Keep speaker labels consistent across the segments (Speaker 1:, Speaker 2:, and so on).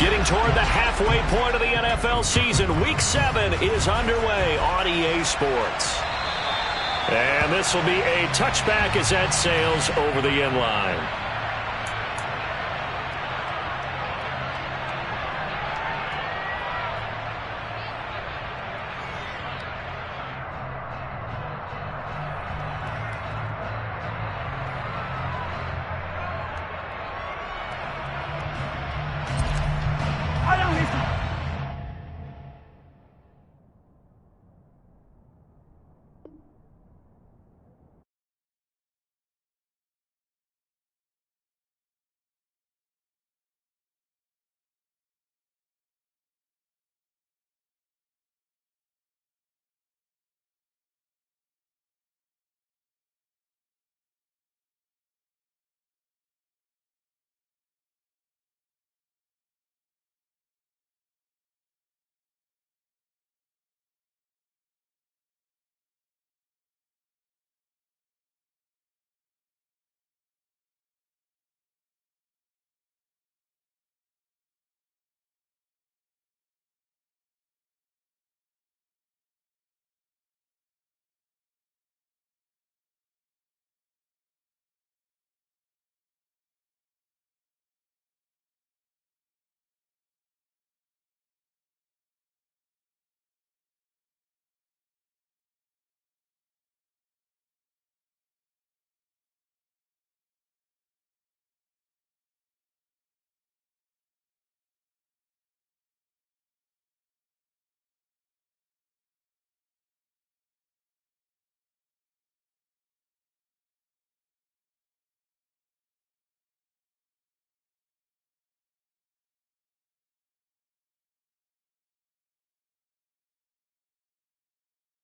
Speaker 1: Getting toward the halfway point of the NFL season. Week 7 is underway on EA Sports. And this will be a touchback as that sails over the end line.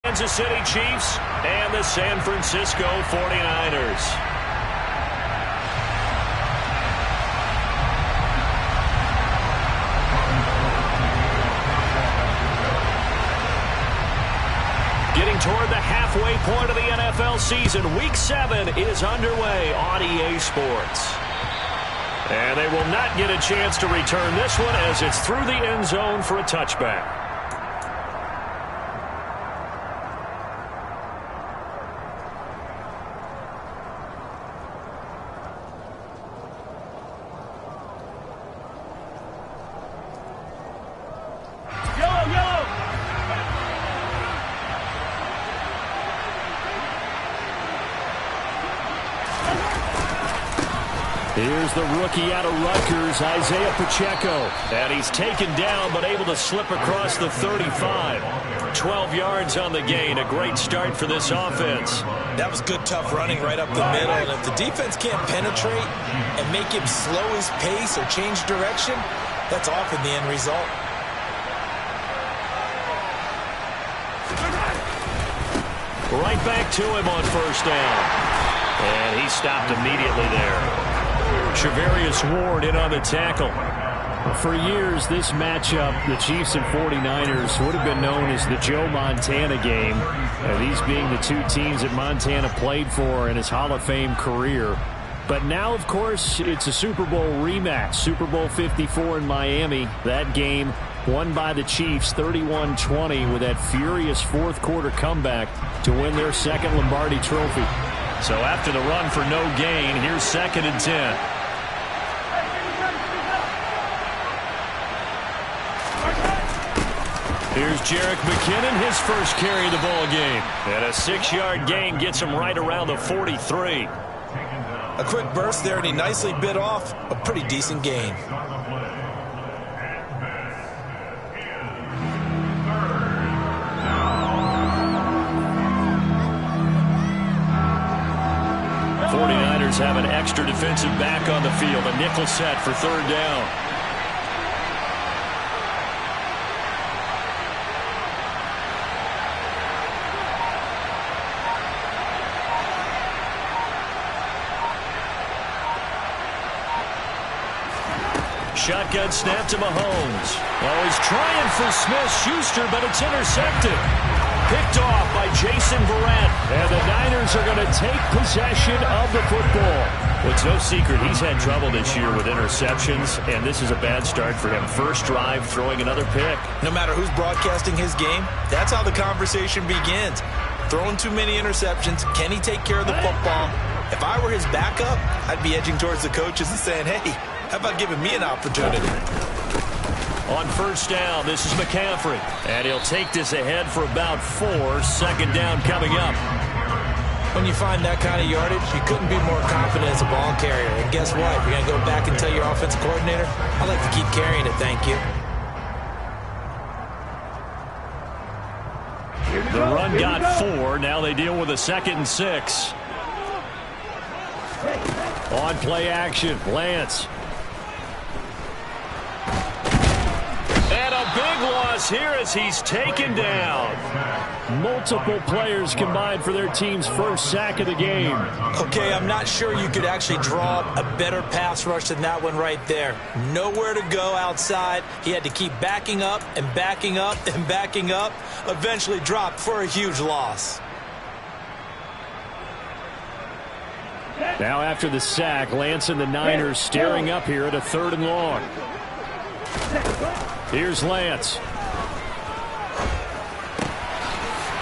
Speaker 1: Kansas City Chiefs and the San Francisco 49ers. Getting toward the halfway point of the NFL season. Week 7 is underway on EA Sports. And they will not get a chance to return this one as it's through the end zone for a touchback. Here's the rookie out of Rutgers, Isaiah Pacheco. And he's taken down but able to slip across the 35. 12 yards on the gain. A great start for this offense.
Speaker 2: That was good, tough running right up the middle. And if the defense can't penetrate and make him slow his pace or change direction, that's often the end result.
Speaker 1: Right back to him on first down. And he stopped immediately there. Charvarius Ward in on the tackle.
Speaker 3: For years, this matchup, the Chiefs and 49ers, would have been known as the Joe Montana game. These being the two teams that Montana played for in his Hall of Fame career. But now, of course, it's a Super Bowl rematch. Super Bowl 54 in Miami. That game won by the Chiefs 31-20 with that furious fourth quarter comeback to win their second Lombardi trophy.
Speaker 1: So after the run for no gain, here's 2nd and 10. Here's Jerick McKinnon, his first carry of the ball game. And a 6-yard gain gets him right around the 43.
Speaker 2: A quick burst there, and he nicely bit off a pretty decent gain.
Speaker 1: Have an extra defensive back on the field. A nickel set for 3rd down. Shotgun snap to Mahomes. Oh, he's trying for Smith-Schuster, but it's intercepted. Picked off by Jason Verrett. And the Niners are going to take possession of the football. Well, it's no secret he's had trouble this year with interceptions, and this is a bad start for him. First drive, throwing another pick.
Speaker 2: No matter who's broadcasting his game, that's how the conversation begins. Throwing too many interceptions. Can he take care of the football? If I were his backup, I'd be edging towards the coaches and saying, hey, how about giving me an opportunity?
Speaker 1: On first down, this is McCaffrey. And he'll take this ahead for about 4. Second down coming up.
Speaker 2: When you find that kind of yardage, you couldn't be more confident as a ball carrier. And guess what? You're going to go back and tell your offensive coordinator, I'd like to keep carrying it, thank you.
Speaker 1: The run got 4. Now they deal with a 2nd and 6. On play action, Lance. And a big loss here as he's taken down. Multiple players combined for their team's first sack of the game.
Speaker 2: Okay, I'm not sure you could actually draw a better pass rush than that one right there. Nowhere to go outside. He had to keep backing up and backing up and backing up. Eventually dropped for a huge loss.
Speaker 3: Now after the sack, Lance and the Niners staring up here at a 3rd and long. Here's Lance.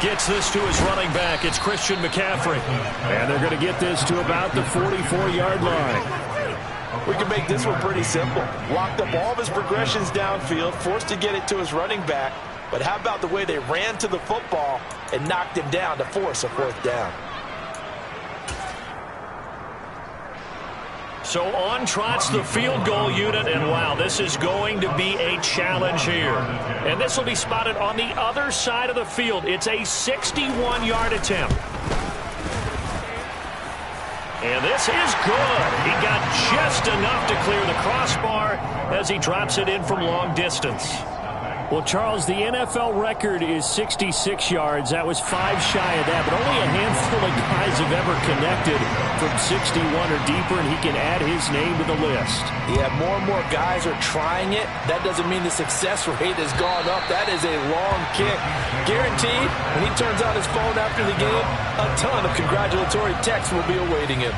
Speaker 1: Gets this to his running back. It's Christian McCaffrey.
Speaker 3: And they're going to get this to about the 44-yard line.
Speaker 4: We can make this one pretty simple. Locked up all of his progressions downfield, forced to get it to his running back. But how about the way they ran to the football and knocked him down to force a 4th down?
Speaker 1: So on trots the field goal unit, and wow, this is going to be a challenge here. And this will be spotted on the other side of the field. It's a 61-yard attempt. And this is good. He got just enough to clear the crossbar as he drops it in from long distance.
Speaker 3: Well, Charles, the NFL record is 66 yards. That was 5 shy of that, but only a handful of guys have ever connected from 61 or deeper, and he can add his name to the list.
Speaker 4: Yeah, more and more guys are trying it. That doesn't mean the success rate has gone up. That is a long kick. Guaranteed, when he turns on his phone after the game, a ton of congratulatory texts will be awaiting him.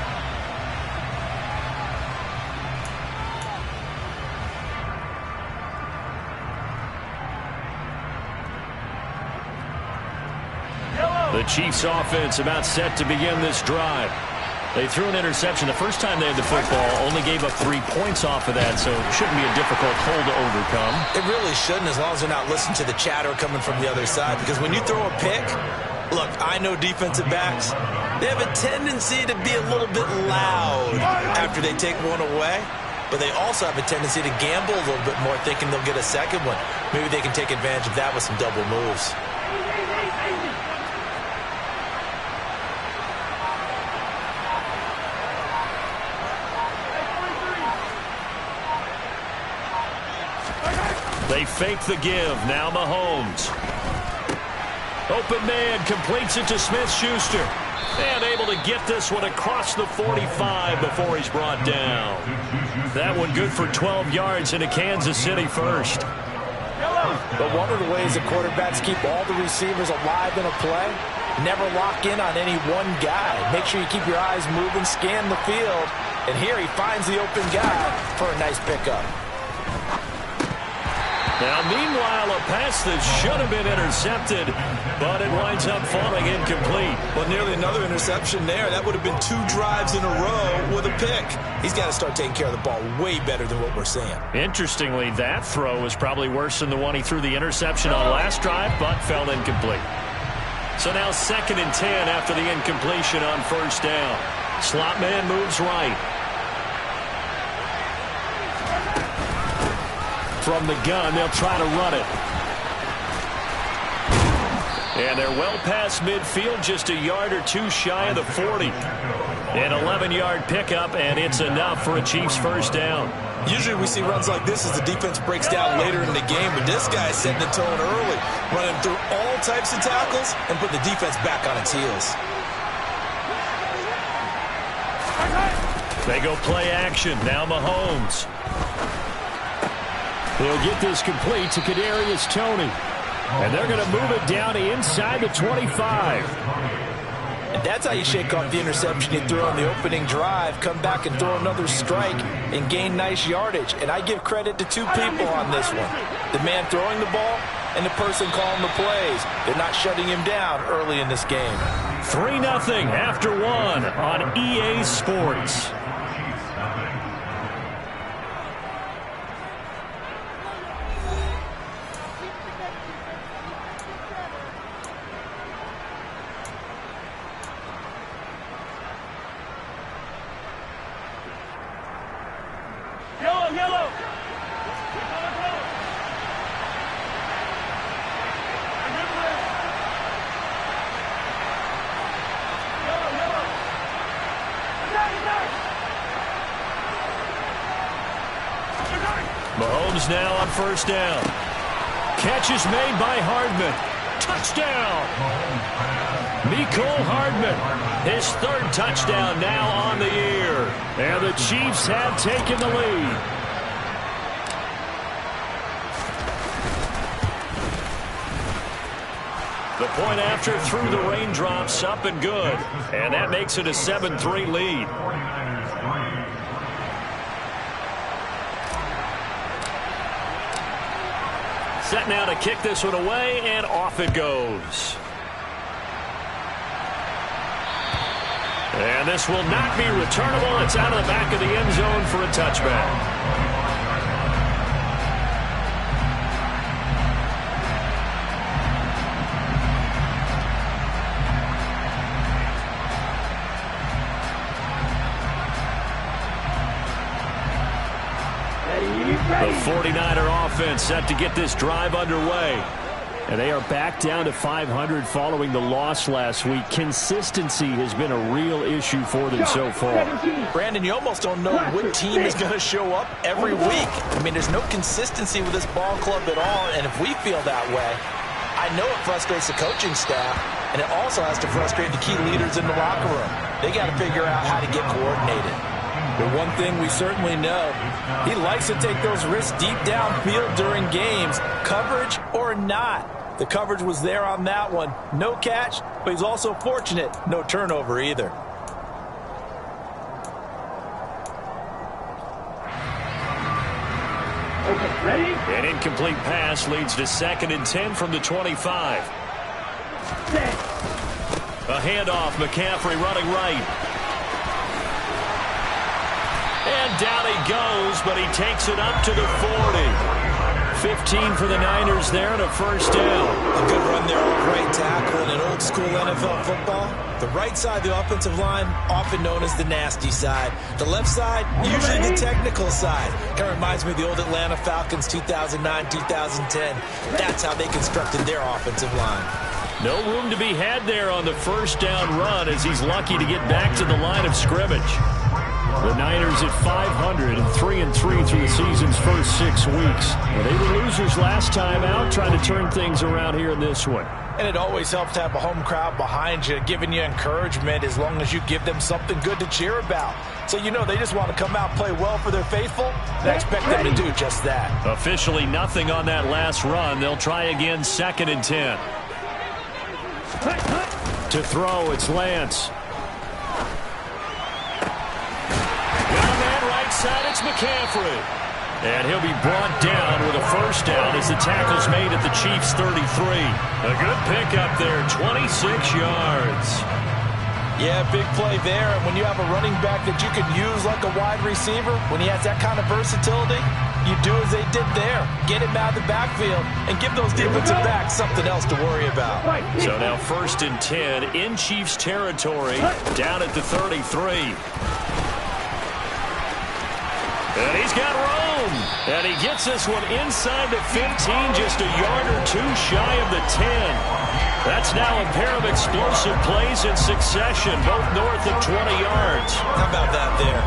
Speaker 1: The Chiefs offense about set to begin this drive. They threw an interception the first time they had the football, only gave up 3 points off of that, so it shouldn't be a difficult hole to overcome.
Speaker 2: It really shouldn't, as long as they're not listening to the chatter coming from the other side, because when you throw a pick, look, I know defensive backs, they have a tendency to be a little bit loud after they take one away, but they also have a tendency to gamble a little bit more, thinking they'll get a second one. Maybe they can take advantage of that with some double moves.
Speaker 1: They fake the give. Now Mahomes. Open man completes it to Smith-Schuster. And able to get this one across the 45 before he's brought down. That one good for 12 yards into Kansas City first.
Speaker 4: But one of the ways that quarterbacks keep all the receivers alive in a play, never lock in on any one guy. Make sure you keep your eyes moving, scan the field. And here he finds the open guy for a nice pickup.
Speaker 1: Now, meanwhile, a pass that should have been intercepted, but it winds up falling incomplete.
Speaker 2: Well, nearly another interception there. That would have been 2 drives in a row with a pick. He's got to start taking care of the ball way better than what we're seeing.
Speaker 1: Interestingly, that throw was probably worse than the one he threw the interception on last drive, but fell incomplete. So now 2nd and 10 after the incompletion on first down. Slot man moves right. From the gun, they'll try to run it. And they're well past midfield, just a yard or 2 shy of the 40. An 11-yard pickup, and it's enough for a Chiefs first down.
Speaker 2: Usually we see runs like this as the defense breaks down later in the game, but this guy's setting the tone early, running through all types of tackles and put the defense back on its heels.
Speaker 1: They go play action. Now Mahomes.
Speaker 3: They'll get this complete to Kadarius Toney. And they're going to move it down inside the 25.
Speaker 4: And that's how you shake off the interception you threw on the opening drive, come back and throw another strike and gain nice yardage. And I give credit to two people on this one. The man throwing the ball and the person calling the plays. They're not shutting him down early in this game.
Speaker 3: 3-0 after one on EA Sports. Mahomes now on first down. Catch is made by Hardman. Touchdown! Mecole Hardman, his third touchdown now on the year. And the Chiefs have taken the lead. The point after through the raindrops, up and good. And that makes it a 7-3 lead. Set now to kick this one away, and off it goes. And this will not be returnable. It's out of the back of the end zone for a touchback. The 49er offense set to get this drive underway. And they are back down to 500 following the loss last week. Consistency has been a real issue for them so far.
Speaker 4: Brandon, you almost don't know what team is going to show up every week. I mean, there's no consistency with this ball club at all, and if we feel that way, I know it frustrates the coaching staff, and it also has to frustrate the key leaders in the locker room. They got to figure out how to get coordinated. But one thing we certainly know, he likes to take those risks deep downfield during games, coverage or not. The coverage was there on that one. No catch, but he's also fortunate. No turnover either.
Speaker 3: Okay, ready? An incomplete pass leads to 2nd and 10 from the 25. A handoff, McCaffrey running right. And down he goes, but he takes it up to the 40. 15 for the Niners there and a first down.
Speaker 2: A good run there off right tackle in an old-school NFL football. The right side of the offensive line, often known as the nasty side. The left side, usually the technical side. Kind of reminds me of the old Atlanta Falcons 2009, 2010. That's how they constructed their offensive line.
Speaker 3: No room to be had there on the first down run as he's lucky to get back to the line of scrimmage. The Niners at 500 and 3-3 through the season's first 6 weeks. Well, they were losers last time out, trying to turn things around here in this one.
Speaker 4: And it always helps to have a home crowd behind you, giving you encouragement as long as you give them something good to cheer about. So you know they just want to come out and play well for their faithful, and I expect them to do just that.
Speaker 3: Officially nothing on that last run. They'll try again 2nd and 10. To throw, it's Lance. Side, it's McCaffrey. And he'll be brought down with a first down as the tackle's made at the Chiefs' 33. A good pickup there, 26 yards.
Speaker 4: Yeah, big play there. And when you have a running back that you can use like a wide receiver, when he has that kind of versatility, you do as they did there. Get him out of the backfield and give those defensive backs something else to worry about.
Speaker 3: So now 1st and 10 in Chiefs territory, down at the 33. And he's got room. And he gets this one inside the 15, just a yard or two shy of the 10. That's now a pair of explosive plays in succession, both north of 20 yards.
Speaker 2: How about that there?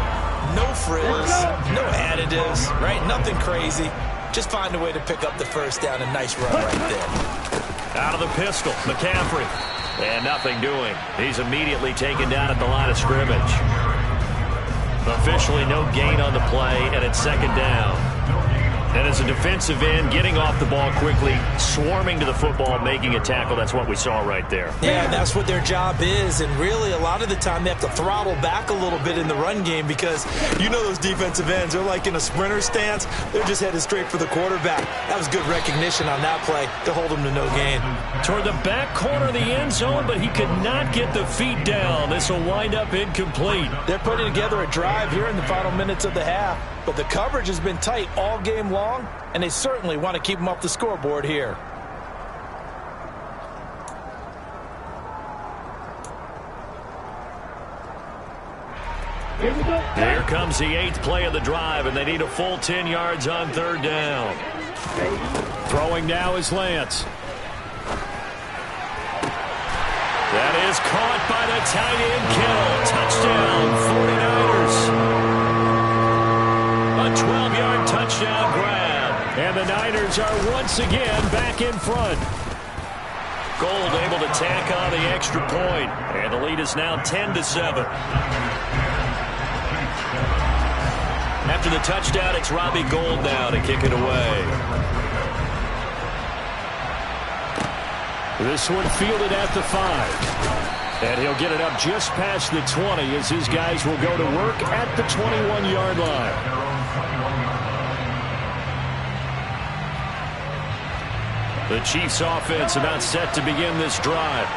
Speaker 2: No frills, no additives, right? Nothing crazy. Just find a way to pick up the first down. A nice run right there.
Speaker 3: Out of the pistol, McCaffrey. And nothing doing. He's immediately taken down at the line of scrimmage. Officially no gain on the play, and it's 2nd down.
Speaker 1: And as a defensive end, getting off the ball quickly, swarming to the football, making a tackle, that's what we saw right there.
Speaker 2: Yeah, and that's what their job is. And really, a lot of the time, they have to throttle back a little bit in the run game because you know those defensive ends, they're like in a sprinter stance. They're just headed straight for the quarterback. That was good recognition on that play to hold them to no gain.
Speaker 1: Toward the back corner of the end zone, but he could not get the feet down. This will wind up incomplete.
Speaker 4: They're putting together a drive here in the final minutes of the half, but the coverage has been tight all game long, and they certainly want to keep them off the scoreboard here.
Speaker 1: Here comes the 8th play of the drive, and they need a full 10 yards on 3rd down.
Speaker 3: Throwing now is Lance.
Speaker 1: That is caught by the tight end, Kittle. Touchdown, 49ers. A 12-yard touchdown grab.
Speaker 3: And the Niners are once again back in front.
Speaker 1: Gold able to tack on the extra point, and the lead is now 10-7. After the touchdown, it's Robbie Gould now to kick it away.
Speaker 3: This one fielded at the 5. And he'll get it up just past the 20 as his guys will go to work at the 21-yard line. The Chiefs offense about set to begin this drive.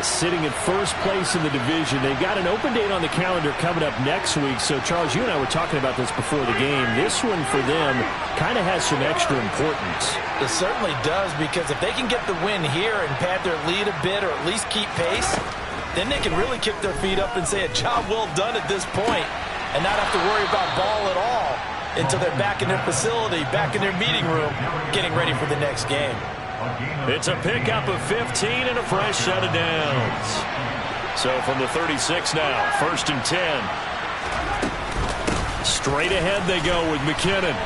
Speaker 3: Sitting at first place in the division. They've got an open date on the calendar coming up next week. So, Charles, you and I were talking about this before the game. This one for them kind of has some extra importance.
Speaker 4: It certainly does, because if they can get the win here and pad their lead a bit or at least keep pace, then they can really kick their feet up and say a job well done at this point and not have to worry about ball at all until they're back in their facility, back in their meeting room, getting ready for the next game.
Speaker 1: It's a pickup of 15 and a fresh set of downs. So from the 36 now, 1st and 10. Straight ahead they go with McKinnon.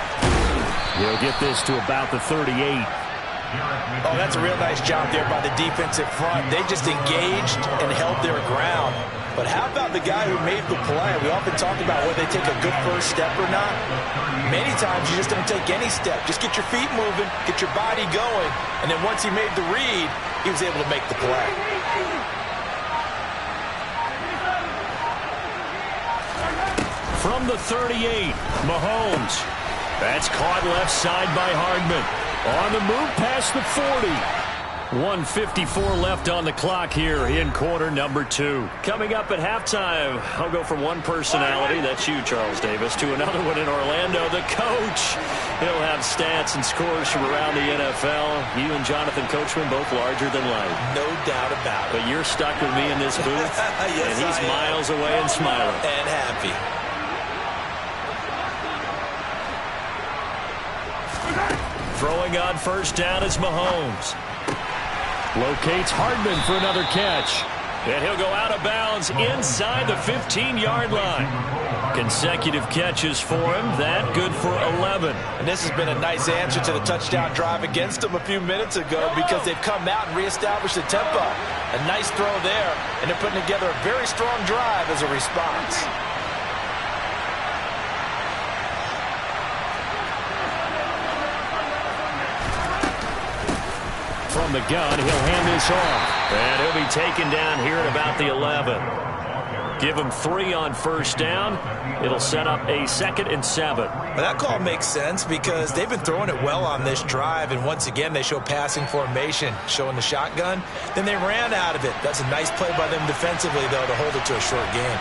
Speaker 3: He'll get this to about the 38.
Speaker 4: Oh, that's a real nice job there by the defensive front. They just engaged and held their ground. But how about the guy who made the play? We often talk about whether they take a good first step or not. Many times you just don't take any step. Just get your feet moving, get your body going, and then once he made the read, he was able to make the play.
Speaker 1: From the 38, Mahomes. That's caught left side by Hardman. On the move past the 40. 1:54 left on the clock here in quarter number 2. Coming up at halftime, I'll go from one personality, that's you, Charles Davis, to another one in Orlando, the coach. He'll have stats and scores from around the NFL. You and Jonathan Coachman both larger than life.
Speaker 2: No doubt about it.
Speaker 1: But you're stuck with me in this booth,
Speaker 2: yes,
Speaker 1: and he's miles away and smiling.
Speaker 2: And happy.
Speaker 1: Throwing on 1st down is Mahomes.
Speaker 3: Locates Hardman for another catch.
Speaker 1: And he'll go out of bounds inside the 15-yard line. Consecutive catches for him. That good for 11.
Speaker 4: And this has been a nice answer to the touchdown drive against them a few minutes ago, because they've come out and reestablished the tempo. A nice throw there, and they're putting together a very strong drive as a response.
Speaker 3: From the gun, he'll hand this off.
Speaker 1: And he'll be taken down here at about the 11. Give him 3 on 1st down. It'll set up a 2nd and 7.
Speaker 2: Well, that call makes sense because they've been throwing it well on this drive, and once again they show passing formation, showing the shotgun. Then they ran out of it. That's a nice play by them defensively, though, to hold it to a short game.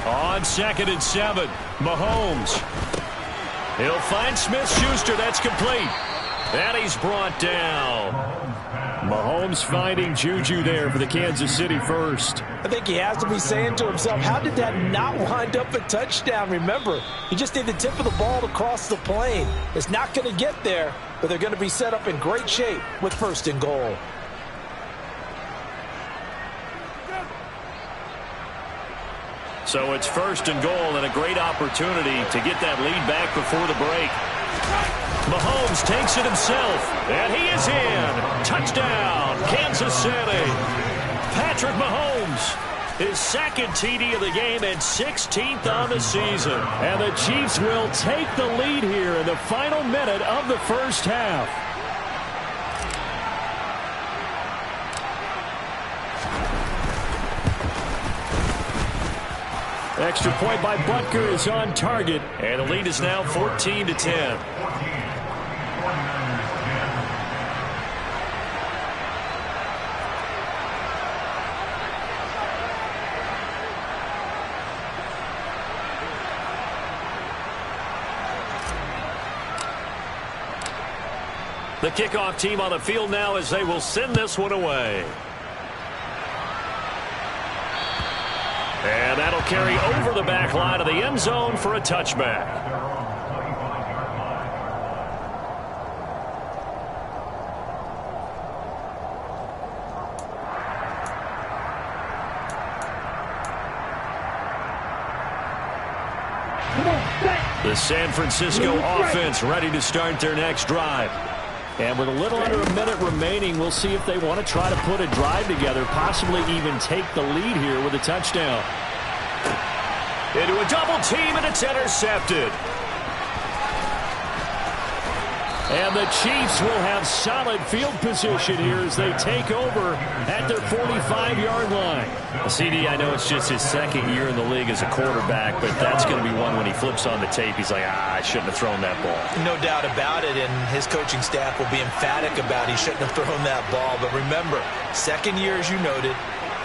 Speaker 1: On 2nd and 7, Mahomes. He'll find Smith-Schuster. That's complete. And he's brought down.
Speaker 3: Mahomes finding Juju there for the Kansas City first.
Speaker 4: I think he has to be saying to himself, how did that not wind up a touchdown? Remember, you just need the tip of the ball to cross the plane. It's not going to get there, but they're going to be set up in great shape with 1st and goal.
Speaker 1: So it's 1st and goal and a great opportunity to get that lead back before the break. Mahomes takes it himself, and he is in. Touchdown, Kansas City. Patrick Mahomes, his 2nd TD of the game and 16th on the season.
Speaker 3: And the Chiefs will take the lead here in the final minute of the first half. Extra point by Butker is on target.
Speaker 1: And the lead is now 14-10. The kickoff team on the field now as they will send this one away. And that'll carry over the back line of the end zone for a touchback. The San Francisco offense ready to start their next drive.
Speaker 3: And with a little under a minute remaining, we'll see if they want to try to put a drive together, possibly even take the lead here with a touchdown.
Speaker 1: Into a double team, and it's intercepted.
Speaker 3: And the Chiefs will have solid field position here as they take over at their 45-yard line.
Speaker 1: CD, I know it's just his 2nd year in the league as a quarterback, but that's going to be one when he flips on the tape. He's like, I shouldn't have thrown that ball.
Speaker 2: No doubt about it, and his coaching staff will be emphatic about he shouldn't have thrown that ball. But remember, 2nd year, as you noted,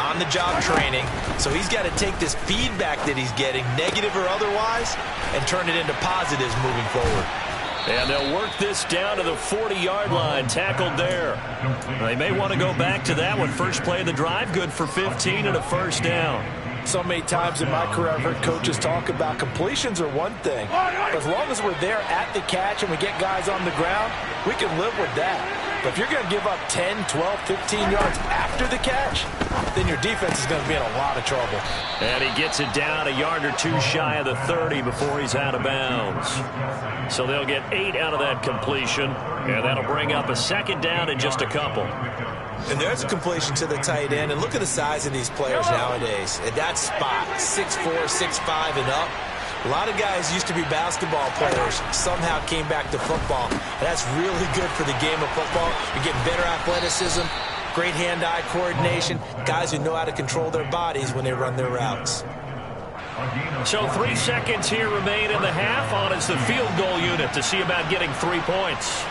Speaker 2: on-the-job training, so he's got to take this feedback that he's getting, negative or otherwise, and turn it into positives moving forward.
Speaker 1: And they'll work this down to the 40-yard line, tackled there. They may want to go back to that one. First play of the drive, good for 15 and a first down.
Speaker 4: So many times in my career, I've heard coaches talk about completions are one thing. But as long as we're there at the catch and we get guys on the ground, we can live with that. But if you're going to give up 10, 12, 15 yards after the catch, then your defense is going to be in a lot of trouble.
Speaker 1: And he gets it down a yard or two shy of the 30 before he's out of bounds. So they'll get 8 out of that completion, and that'll bring up a 2nd down in just a couple.
Speaker 2: And there's a completion to the tight end. And look at the size of these players nowadays. At that spot, 6'4", 6'5", and up. A lot of guys used to be basketball players, somehow came back to football. And that's really good for the game of football. You're getting better athleticism, great hand-eye coordination, guys who know how to control their bodies when they run their routes.
Speaker 1: So 3 seconds here remain in the half. On is the field goal unit to see about getting 3 points.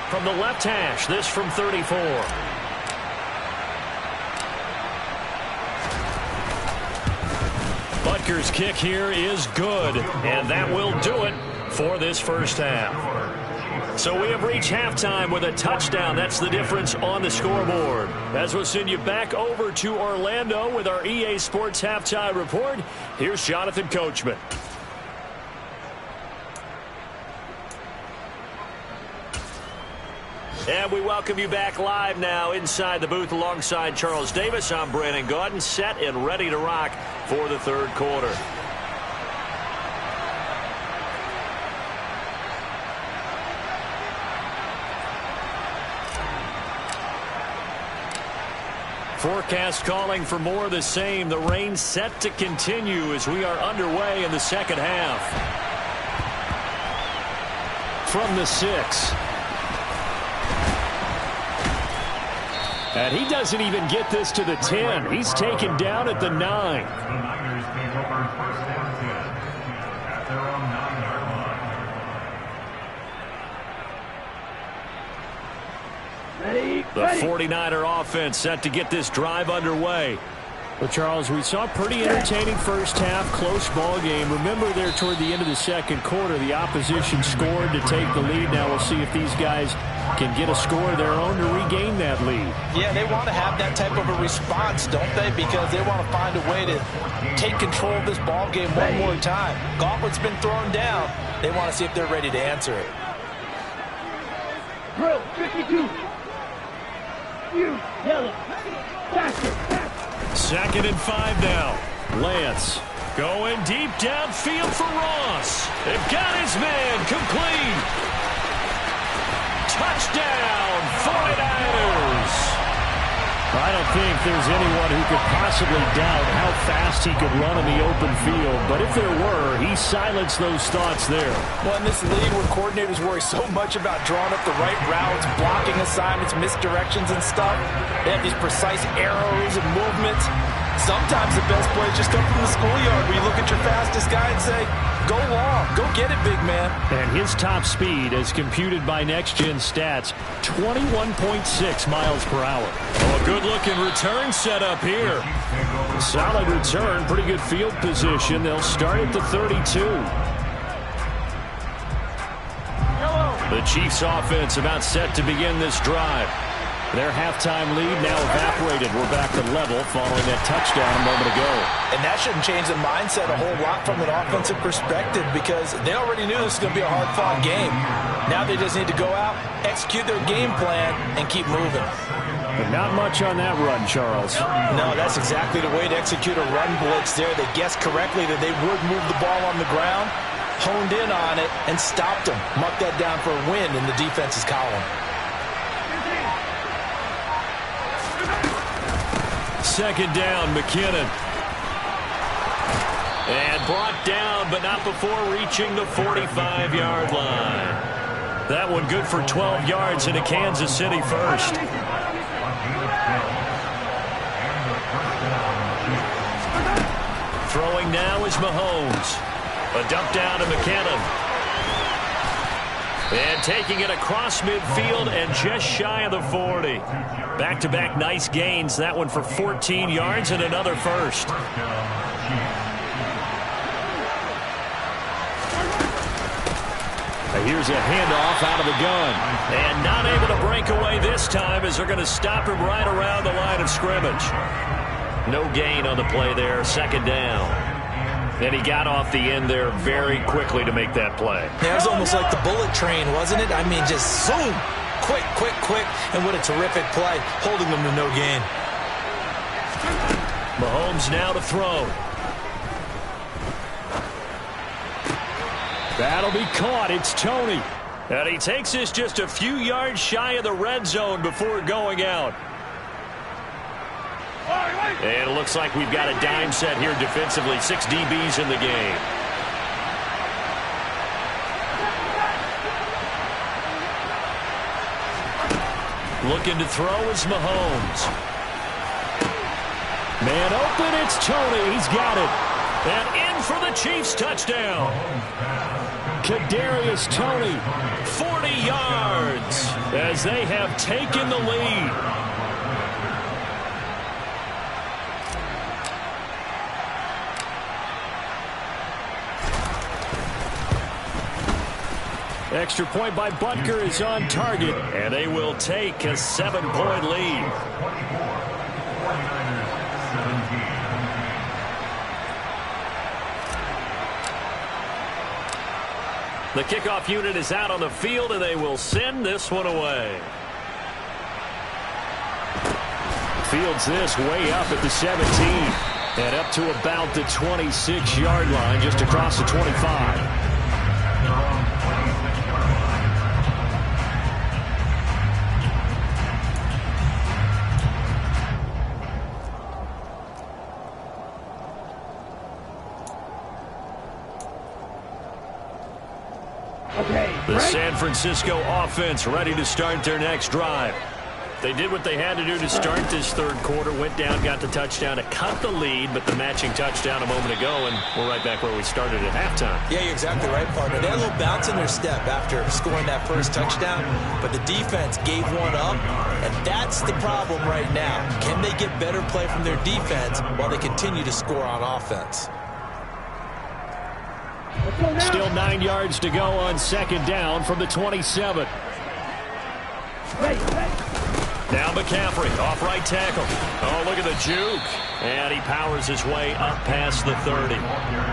Speaker 1: From the left hash, this from 34. Butker's kick here is good, and that will do it for this first half. So we have reached halftime with a touchdown. That's the difference on the scoreboard. As we'll send you back over to Orlando with our EA Sports Halftime Report, here's Jonathan Coachman. And we welcome you back live now inside the booth alongside Charles Davis. I'm Brandon Gaudin, set and ready to rock for the 3rd quarter. Forecast calling for more of the same. The rain set to continue as we are underway in the 2nd half.
Speaker 3: From the 6. And he doesn't even get this to the 10. He's taken down at the 9.
Speaker 1: The 49er offense set to get this drive underway.
Speaker 3: Well, Charles, we saw a pretty entertaining first half, close ball game. Remember there toward the end of the 2nd quarter, the opposition scored to take the lead. Now we'll see if these guys can get a score of their own to regain that lead.
Speaker 4: Yeah, they want to have that type of a response, don't they? Because they want to find a way to take control of this ball game one more time. Gauntlet's been thrown down. They want to see if they're ready to answer it.
Speaker 5: Drill 52. You yellow. Faster.
Speaker 1: 2nd and 5 now. Lance Going deep downfield for Ross. They've got his man complete. Touchdown, 49ers.
Speaker 3: I don't think there's anyone who could possibly doubt how fast he could run in the open field. But if there were, he silenced those thoughts there.
Speaker 4: Well, in this league where coordinators worry so much about drawing up the right routes, blocking assignments, misdirections and stuff, they have these precise arrows and movements. Sometimes the best plays just come from the schoolyard where you look at your fastest guy and say, go long, go get it, big man.
Speaker 3: And his top speed, as computed by Next Gen Stats, 21.6 miles per hour.
Speaker 1: Oh, a good-looking return set up here.
Speaker 3: Solid return, pretty good field position. They'll start at the 32.
Speaker 1: The Chiefs offense about set to begin this drive.
Speaker 3: Their halftime lead now evaporated. We're back to level following that touchdown a moment ago.
Speaker 4: And that shouldn't change the mindset a whole lot from an offensive perspective because they already knew this was going to be a hard-fought game. Now they just need to go out, execute their game plan, and keep moving.
Speaker 3: But not much on that run, Charles.
Speaker 2: No, that's exactly the way to execute a run blitz there. They guessed correctly that they would move the ball on the ground, honed in on it, and stopped them. Mark that down for a win in the defense's column.
Speaker 1: Second down, McKinnon. And brought down, but not before reaching the 45-yard line. That one good for 12 yards in a Kansas City first. Throwing now is Mahomes. A dump down to McKinnon. And taking it across midfield and just shy of the 40. Back-to-back nice gains. That one for 14 yards and another first.
Speaker 3: Here's a handoff out of the gun.
Speaker 1: And not able to break away this time as they're going to stop him right around the line of scrimmage. No gain on the play there. Second down. And he got off the end there very quickly to make that play.
Speaker 2: Yeah, it was almost like the bullet train, wasn't it? I mean, just zoom. Quick, quick, quick. And what a terrific play, holding them to no gain.
Speaker 1: Mahomes now to throw.
Speaker 3: That'll be caught. It's Tony.
Speaker 1: And he takes this just a few yards shy of the red zone before going out. And it looks like we've got a dime set here defensively. 6 DBs in the game. Looking to throw is Mahomes.
Speaker 3: Man open, it's Tony. He's got it.
Speaker 1: And in for the Chiefs touchdown.
Speaker 3: Kadarius Toney.
Speaker 1: 40 yards as they have taken the lead.
Speaker 3: Extra point by Butker is on target.
Speaker 1: And they will take a 7-point lead. The kickoff unit is out on the field, and they will send this one away.
Speaker 3: Fields this way up at the 17. And up to about the 26-yard line, just across the 25.
Speaker 1: The San Francisco offense ready to start their next drive. They did what they had to do to start this third quarter, went down, got the touchdown to cut the lead, but the matching touchdown a moment ago, and we're right back where we started at halftime.
Speaker 2: Yeah, you're exactly right, partner. They had a little bounce in their step after scoring that first touchdown, but the defense gave one up, and that's the problem right now. Can they get better play from their defense while they continue to score on offense?
Speaker 3: Still 9 yards to go on second down from the 27.
Speaker 1: Now McCaffrey, off right tackle. Oh, look at the juke. And he powers his way up past the 30.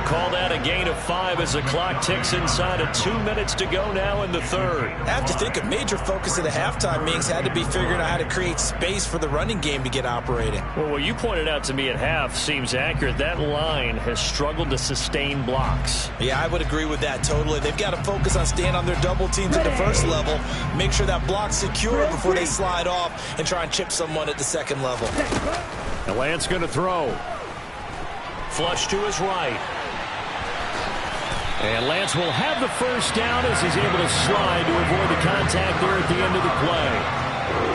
Speaker 1: Call that a gain of 5 as the clock ticks inside of 2 minutes to go now in the third.
Speaker 2: I have to think a major focus of the halftime meetings had to be figuring out how to create space for the running game to get operating.
Speaker 1: Well, what you pointed out to me at half seems accurate. That line has struggled to sustain blocks.
Speaker 2: Yeah, I would agree with that totally. They've got to focus on staying on their double teams at the first level, make sure that block's secure before they slide off and try and chip someone at the second level.
Speaker 3: And Lance going to throw.
Speaker 1: Flush to his right.
Speaker 3: And Lance will have the first down as he's able to slide to avoid the contact there at the end of the play.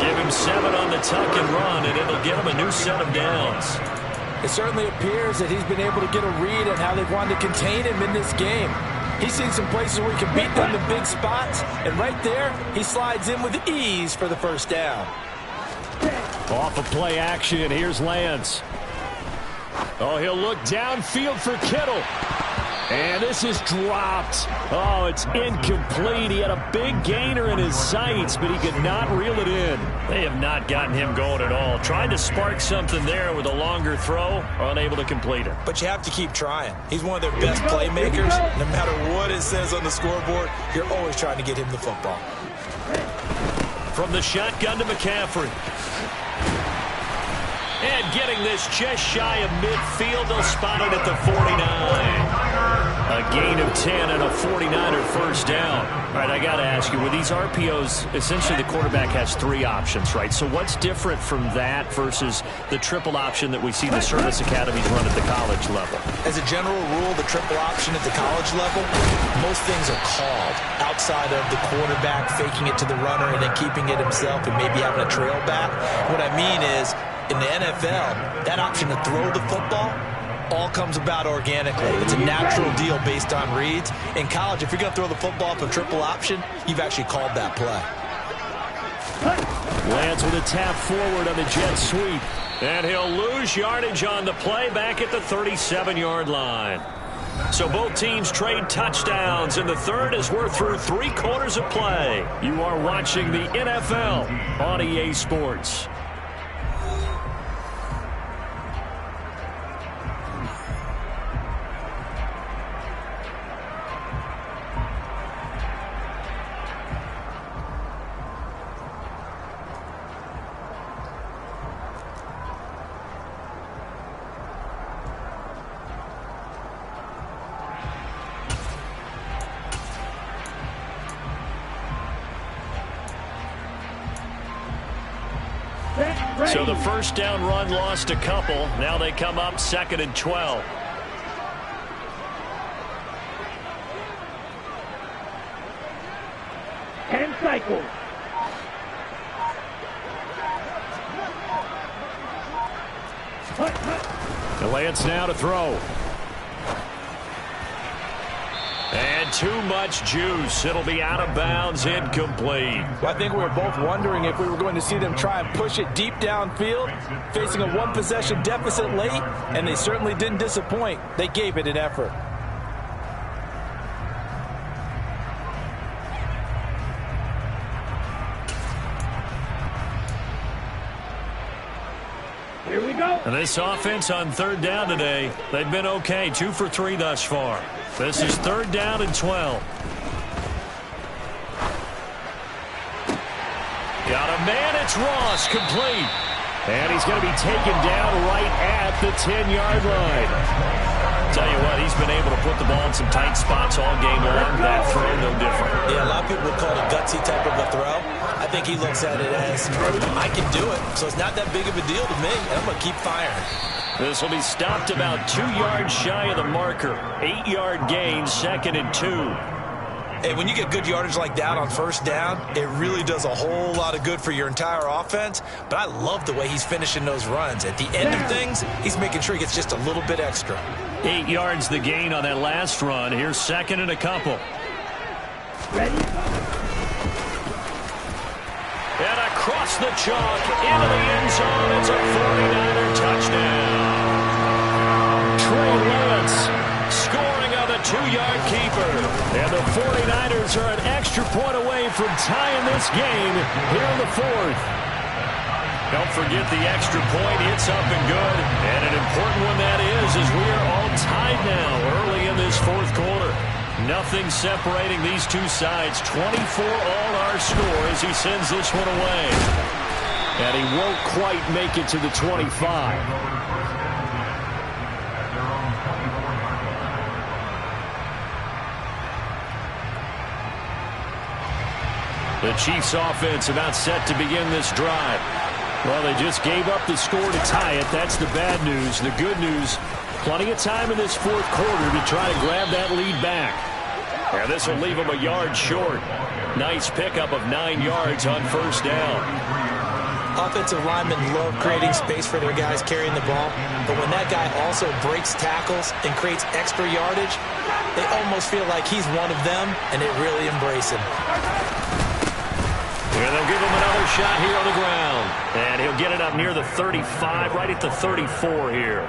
Speaker 1: Give him 7 on the tuck and run, and it'll get him a new set of downs.
Speaker 4: It certainly appears that he's been able to get a read on how they've wanted to contain him in this game. He's seen some places where he can beat them in big spots, and right there, he slides in with ease for the first down.
Speaker 3: Off of play action, here's Lance. Oh, he'll look downfield for Kittle. And this is dropped. Oh, it's incomplete. He had a big gainer in his sights, but he could not reel it in.
Speaker 1: They have not gotten him going at all. Trying to spark something there with a longer throw, unable to complete it.
Speaker 2: But you have to keep trying. He's one of their best playmakers. No matter what it says on the scoreboard, you're always trying to get him the football.
Speaker 1: From the shotgun to McCaffrey. And getting this just shy of midfield, they'll spot it at the 49. A gain of 10 and a 49er first down. All right, I got to ask you, with these RPOs, essentially the quarterback has 3 options, right? So what's different from that versus the triple option that we see the service academies run at the college level?
Speaker 2: As a general rule, the triple option at the college level, most things are called outside of the quarterback faking it to the runner and then keeping it himself and maybe having a trail back. What I mean is, in the NFL, that option to throw the football all comes about organically. It's a natural deal based on reads. In college, if you're going to throw the football off a triple option, you've actually called that play.
Speaker 3: Lance with a tap forward on the jet sweep.
Speaker 1: And he'll lose yardage on the play back at the 37-yard line. So both teams trade touchdowns in the third as we're through 3 quarters of play.
Speaker 3: You are watching the NFL on EA Sports.
Speaker 1: So the first down run lost a couple. Now they come up 2nd and 12.
Speaker 5: And cycle.
Speaker 3: The Lance now to throw.
Speaker 1: And too much juice. It'll be out of bounds, incomplete.
Speaker 4: Well, I think we were both wondering if we were going to see them try and push it deep downfield, facing a 1-possession deficit late, and they certainly didn't disappoint. They gave it an effort.
Speaker 5: Here we go.
Speaker 1: And this offense on 3rd down today, they've been okay. 2 for 3 thus far. This is 3rd down and 12. Got a man, it's Ross, complete.
Speaker 3: And he's going to be taken down right at the 10-yard line.
Speaker 1: Tell you what, he's been able to put the ball in some tight spots all game long. That throw, no different.
Speaker 2: Yeah, a lot of people would call it a gutsy type of a throw. I think he looks at it as, I can do it, so it's not that big of a deal to me, and I'm going to keep firing.
Speaker 1: This will be stopped about 2 yards shy of the marker. 8-yard gain, 2nd and 2.
Speaker 2: Hey, when you get good yardage like that on 1st down, it really does a whole lot of good for your entire offense. But I love the way he's finishing those runs. At the end of things, he's making sure he gets just a little bit extra.
Speaker 1: 8 yards the gain on that last run. Here's 2nd and a couple.
Speaker 5: Ready?
Speaker 1: And across the chalk, into the end zone. It's a 49er touchdown.
Speaker 3: Trey Lance
Speaker 1: scoring on the 2-yard keeper.
Speaker 3: And the 49ers are an extra point away from tying this game here in the 4th.
Speaker 1: Don't forget the extra point. It's up and good. And an important one that is, as we are all tied now early in this fourth quarter. Nothing separating these two sides. 24 all our score as he sends this one away. And he won't quite make it to the 25. The Chiefs offense about set to begin this drive. Well, they just gave up the score to tie it. That's the bad news. The good news, plenty of time in this fourth quarter to try to grab that lead back. And this will leave them a yard short. Nice pickup of 9 yards on first down.
Speaker 2: Offensive linemen love creating space for their guys carrying the ball, but when that guy also breaks tackles and creates extra yardage, they almost feel like he's one of them, and they really embrace him.
Speaker 1: And they'll give him another shot here on the ground. And he'll get it up near the 35, right at the 34 here.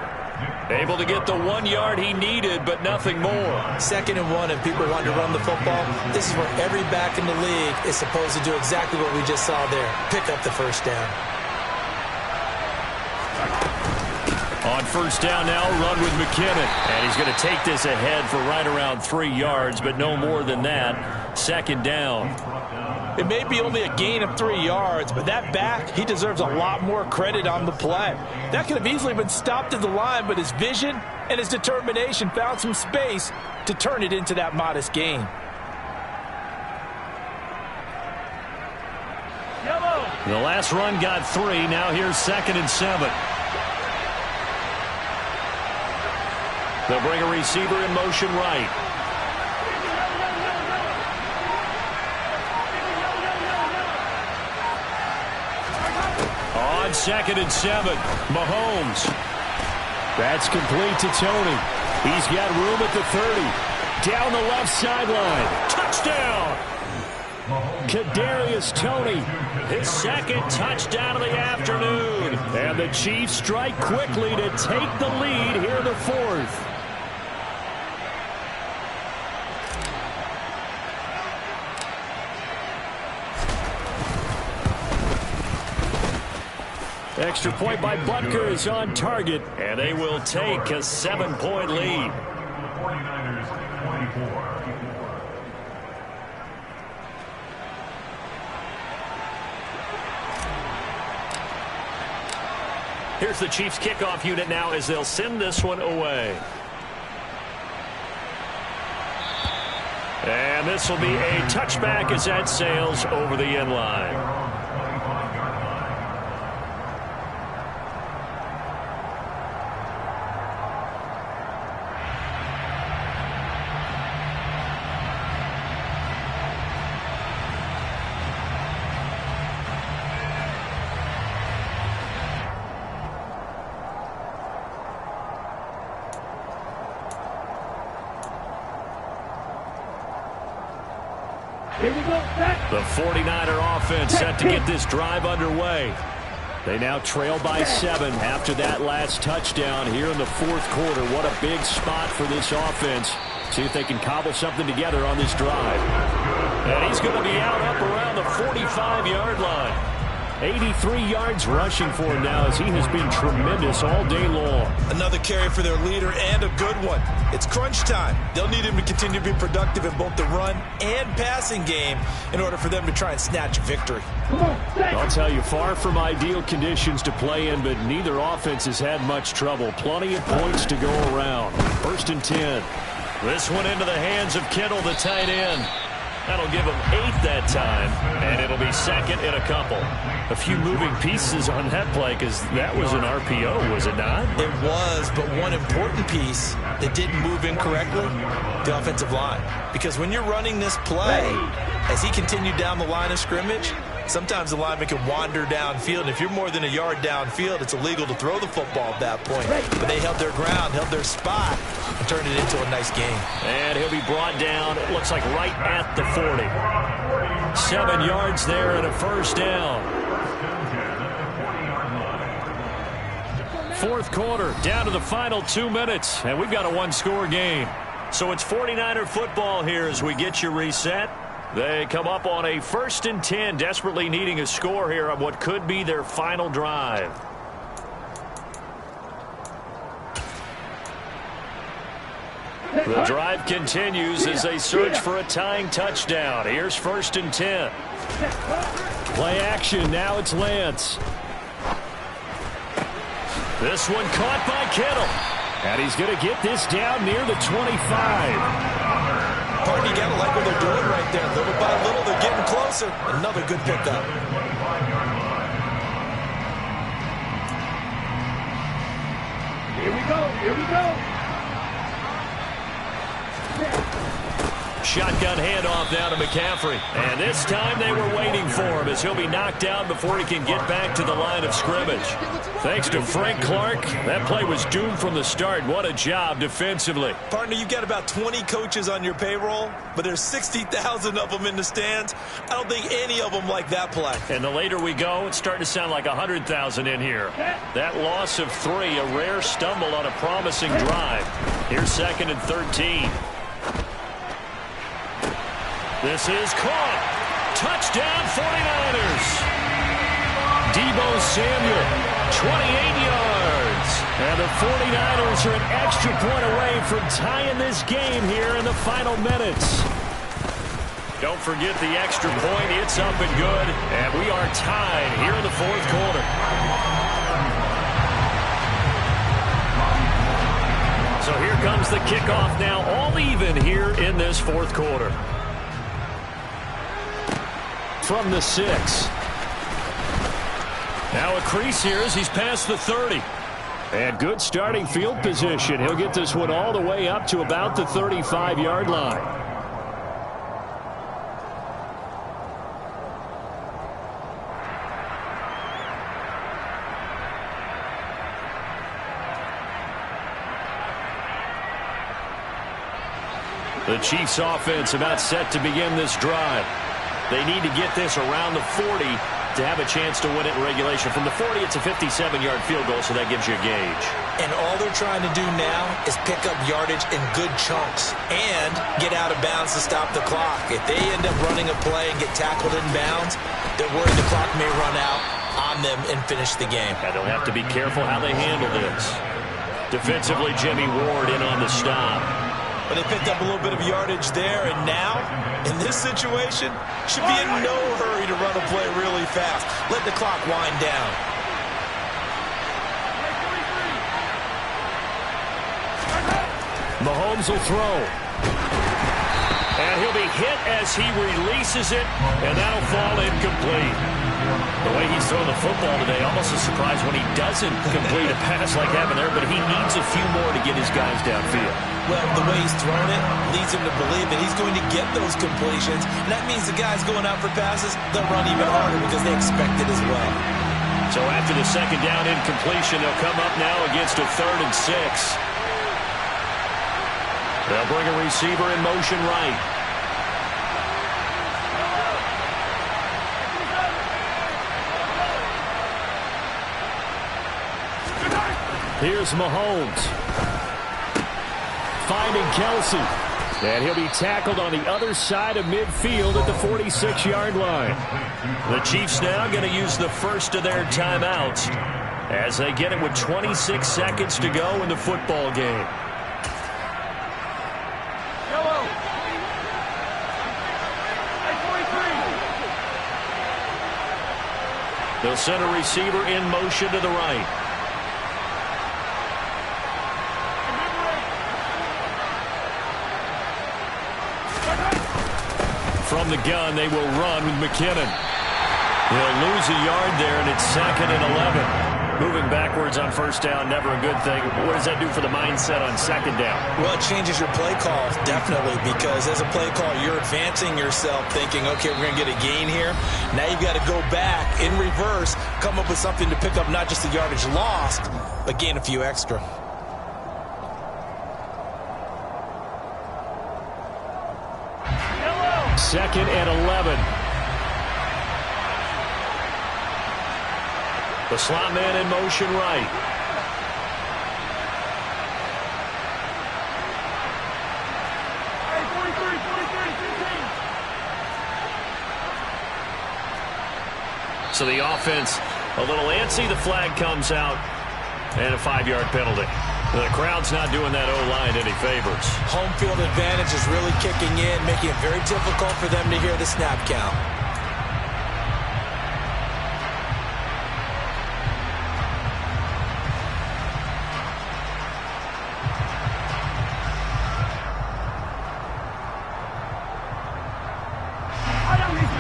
Speaker 1: Able to get the 1 yard he needed, but nothing more.
Speaker 2: 2nd and 1, and people want to run the football. This is where every back in the league is supposed to do exactly what we just saw there. Pick up the first down.
Speaker 1: On first down now, run with McKinnon. And he's going to take this ahead for right around 3 yards, but no more than that. 2nd down.
Speaker 4: It may be only a gain of 3 yards, but that back, he deserves a lot more credit on the play. That could have easily been stopped at the line, but his vision and his determination found some space to turn it into that modest gain.
Speaker 1: The last run got 3. Now here's 2nd and 7. They'll bring a receiver in motion right. On 2nd and 7, Mahomes. That's complete to Tony. He's got room at the 30. Down the left sideline. Touchdown! Kadarius Toney, his 2nd touchdown of the afternoon. And the Chiefs strike quickly to take the lead here in the 4th. Extra point by Butker is on target, and they will take a 7-point lead.
Speaker 6: 49ers 24.
Speaker 1: Here's the Chiefs kickoff unit now as they'll send this one away. And this will be a touchback as that sails over the end line.
Speaker 5: Here we go, set.
Speaker 1: The 49er offense set to get this drive underway. They now trail by 7 after that last touchdown here in the fourth quarter. What a big spot for this offense. See if they can cobble something together on this drive. And he's going to be out up around the 45-yard line. 83 yards rushing for him now as he has been tremendous all day long.
Speaker 2: Another carry for their leader and a good one. It's crunch time. They'll need him to continue to be productive in both the run and passing game in order for them to try and snatch a victory.
Speaker 1: I'll tell you, far from ideal conditions to play in, but neither offense has had much trouble. Plenty of points to go around. 1st and 10. This one into the hands of Kittle, the tight end. That'll give him 8 that time, and it'll be 2nd and a couple. A few moving pieces on that play because that was an RPO, was it not?
Speaker 2: It was, but one important piece that didn't move incorrectly, the offensive line. Because when you're running this play, as he continued down the line of scrimmage, sometimes the lineman can wander downfield. And if you're more than a yard downfield, it's illegal to throw the football at that point. But they held their ground, held their spot, and turned it into a nice game.
Speaker 1: And he'll be brought down, it looks like right at the 40. 7 yards there and a first down. Fourth quarter, down to the final 2 minutes, and we've got a one-score game. So it's 49er football here as we get you reset. They come up on a 1st and 10, desperately needing a score here on what could be their final drive. The drive continues as they search for a tying touchdown. Here's 1st and 10.
Speaker 3: Play action. Now it's Lance.
Speaker 1: This one caught by Kittle.
Speaker 3: And he's going to get this down near the 25.
Speaker 2: Partner, you got to like what they're doing right there. Little by little, they're getting closer. Another good pickup.
Speaker 5: Here we go. Here we go.
Speaker 1: Shotgun handoff now to McCaffrey. And this time they were waiting for him as he'll be knocked down before he can get back to the line of scrimmage. Thanks to Frank Clark, that play was doomed from the start. What a job defensively.
Speaker 2: Partner, you've got about 20 coaches on your payroll, but there's 60,000 of them in the stands. I don't think any of them like that play.
Speaker 1: And the later we go, it's starting to sound like 100,000 in here. That loss of 3, a rare stumble on a promising drive. Here's 2nd and 13. This is caught. Touchdown 49ers. Deebo Samuel, 28 yards. And the 49ers are an extra point away from tying this game here in the final minutes. Don't forget the extra point. It's up and good. And we are tied here in the 4th quarter. So here comes the kickoff now, all even here in this 4th quarter. From the 6. Now a crease here as he's past the 30.
Speaker 3: And good starting field position. He'll get this one all the way up to about the 35-yard line.
Speaker 1: The Chiefs offense about set to begin this drive. They need to get this around the 40 to have a chance to win it in regulation. From the 40, it's a 57-yard field goal, so that gives you a gauge.
Speaker 2: And all they're trying to do now is pick up yardage in good chunks and get out of bounds to stop the clock. If they end up running a play and get tackled in bounds, they're worried the clock may run out on them and finish the game.
Speaker 1: And they'll have to be careful how they handle this. Defensively, Jimmy Ward in on the stop.
Speaker 2: But they picked up a little bit of yardage there, and now, in this situation, should be in no hurry to run a play really fast. Let the clock wind down.
Speaker 3: Mahomes will throw.
Speaker 1: And he'll be hit as he releases it, and that'll fall incomplete. The way he's throwing the football today, almost a surprise when he doesn't complete a pass like happened there, but he needs a few more to get his guys downfield.
Speaker 2: Well, the way he's thrown it leads him to believe that he's going to get those completions. And that means the guys going out for passes, they'll run even harder because they expect it as well.
Speaker 1: So after the 2nd down incompletion, they'll come up now against a 3rd and 6. They'll bring a receiver in motion right.
Speaker 3: Here's Mahomes. Finding Kelsey. And he'll be tackled on the other side of midfield at the 46-yard line.
Speaker 1: The Chiefs now going to use the first of their timeouts as they get it with 26 seconds to go in the football game. They'll send a receiver in motion to the right. From the gun, they will run with McKinnon. He'll lose a yard there, and it's 2nd and 11. Moving backwards on 1st down, never a good thing. What does that do for the mindset on 2nd down?
Speaker 2: Well, it changes your play call, definitely, because as a play call, you're advancing yourself thinking, okay, we're going to get a gain here. Now you've got to go back in reverse, come up with something to pick up not just the yardage lost, but gain a few extra.
Speaker 3: Second and 11.
Speaker 1: The slot man in motion right. So the offense a little antsy. The flag comes out, and a 5-yard penalty. The crowd's not doing that O-line any favors.
Speaker 2: Home field advantage is really kicking in, making it very difficult for them to hear the snap count.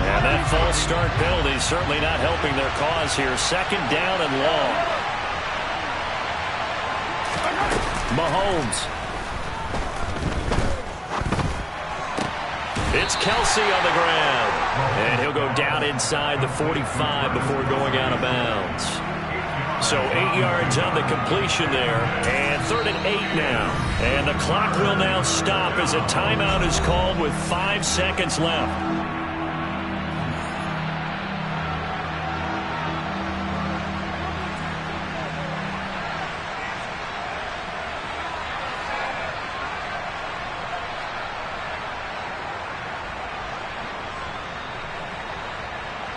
Speaker 1: And that false start penalty is certainly not helping their cause here. 2nd down and long. Mahomes. It's Kelsey on the ground. And he'll go down inside the 45 before going out of bounds. So 8 yards on the completion there. And 3rd and 8 now. And the clock will now stop as a timeout is called with 5 seconds left.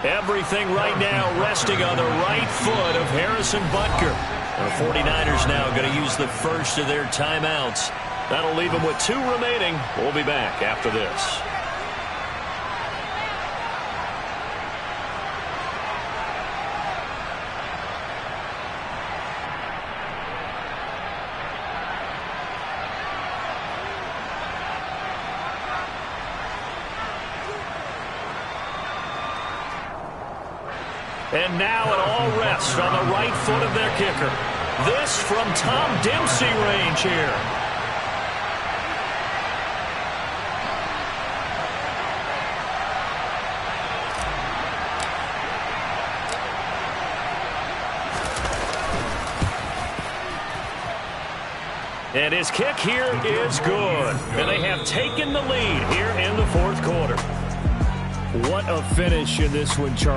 Speaker 1: Everything right now resting on the right foot of Harrison Butker. The 49ers now going to use the first of their timeouts. That'll leave them with 2 remaining. We'll be back after this. And now it all rests on the right foot of their kicker. This from Tom Dempsey range here. And his kick here is good. And they have taken the lead here in the 4th quarter.
Speaker 3: What a finish in this one, Charles.